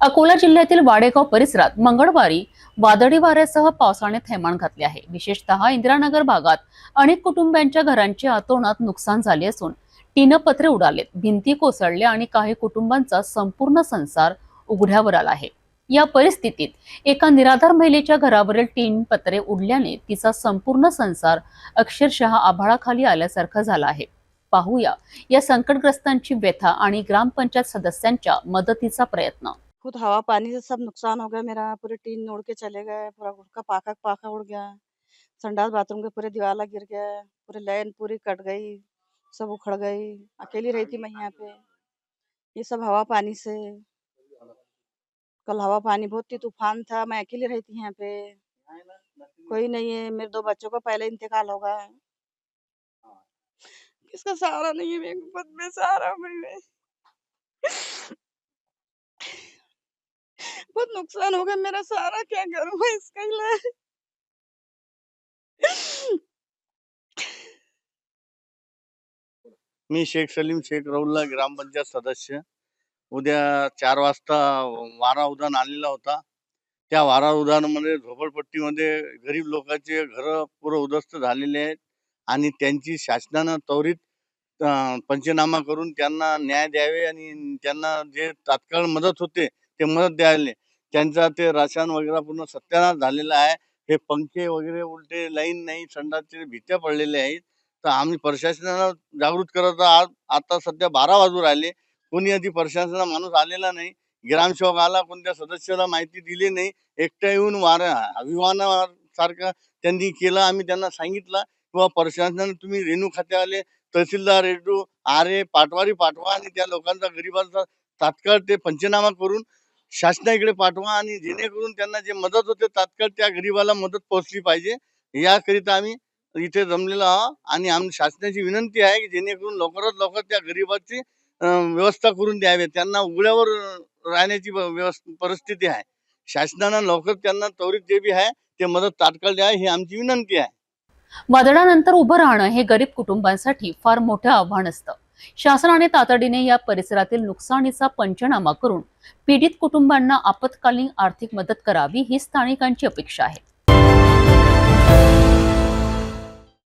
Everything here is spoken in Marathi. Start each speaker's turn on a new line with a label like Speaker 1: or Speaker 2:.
Speaker 1: अकोला जिल्ह्यातील वाडेगाव परिसरात मंगळवारी वादळी वाऱ्यासह पावसाने थैमान घातले आहे। विशेषतः इंदिरानगर भागात अनेक कुटुंबांच्या घरांचे अतोनात नुकसान झाले असून टीनपत्रे उडालेत, भिंती कोसळल्या आणि काही कुटुंबांचा संपूर्ण संसार उघड्यावर आला आहे। या परिस्थितीत एका निराधार महिलेच्या घरावरील टीनपत्रे उडल्याने तिचा संपूर्ण संसार अक्षरशः आभाळाखाली आल्यासारखा झाला आहे। पाहूया या संकटग्रस्तांची व्यथा आणि ग्रामपंचायत सदस्यांच्या मदतीचा प्रयत्न।
Speaker 2: खुद हवा पानी से सब नुकसान हो गया मेरा। पूरे टीन उड़ के चले गए, पूरा घर का पाका पाका उड़ गया, संडास बाथरूम के पूरे दीवाला गिर गया, पूरी लाइन पूरी कट गई, सब उखड़ गई। अकेली रही थी मैं यहाँ पे। ये सब हवा पानी से। कल हवा पानी बहुत थी, तूफान था, मैं अकेली रही थी यहाँ पे। कोई नहीं है, मेरे 2 बच्चों का पहले इंतकाल हो गया। किसका सहारा नहीं है, मेरे खुद में सहारा मैं। बहुत नुकसान हो गया मेरा, सारा क्या करूँ मैं इसका इलाज।
Speaker 3: मी शेख सलीम शेख रौल्ला ग्रामपंचायत सदस्य। उद्या 4 वाजता वारा उधाण आलेला होता। त्या वारा उधाणामध्ये झोपडपट्टीमध्ये गरीब लोकांचे घरं पुरं उद्ध्वस्त झालेले आहेत आणि त्यांची शासनानं त्वरित पंचनामा करून त्यांना न्याय द्यावे आणि त्यांना जे तात्काळ मदत होते ते मदत द्यायला। त्यांचा ते राशन वगैरे पूर्ण सत्यानाश झालेला आहे। हे पंखे वगैरे उलटे लाईन नाही, संडासचे भित्या पडलेल्या आहेत। तर आम्ही प्रशासनाला जागृत करत आहोत। आता सध्या 12 वाजून राहिले, कोणी आधी प्रशासनाचा माणूस आलेला नाही। ग्रामसेवक आला, कोणत्या सदस्याला माहिती दिली नाही। एकटा येऊन विमानासारखं त्यांनी केलं। आम्ही त्यांना सांगितलं किंवा प्रशासनाने तुम्ही रेणू खात्यावाले, तहसीलदार रेणू आरे पाटवारी पाठवा आणि त्या लोकांचा गरिबांचा तात्काळ ते पंचनामा करून शासनाकडे पाठवा आणि जेणेकरून त्यांना जे मदत होते तात्काळ त्या गरिबाला मदत पोहोचली पाहिजे। याकरिता आम्ही इथे जमलेलो आहोत आणि आम्ही शासनाची विनंती आहे की जेणेकरून लवकरात लवकर त्या गरिबाची व्यवस्था करून द्यावी। त्यांना उघड्यावर राहण्याची परिस्थिती आहे। शासनानं लवकर त्यांना त्वरित जे बी आहे ते मदत तात्काळ द्यावी ही आमची विनंती आहे।
Speaker 1: वादळानंतर उभं राहणं हे गरीब कुटुंबांसाठी फार मोठं आव्हान असतं। शासनाने तातडीने या परिसरातील नुकसानीचा पंचनामा करून पीडित कुटुंबांना आपत्कालीन आर्थिक मदत करावी ही स्थानिकांची अपेक्षा आहे।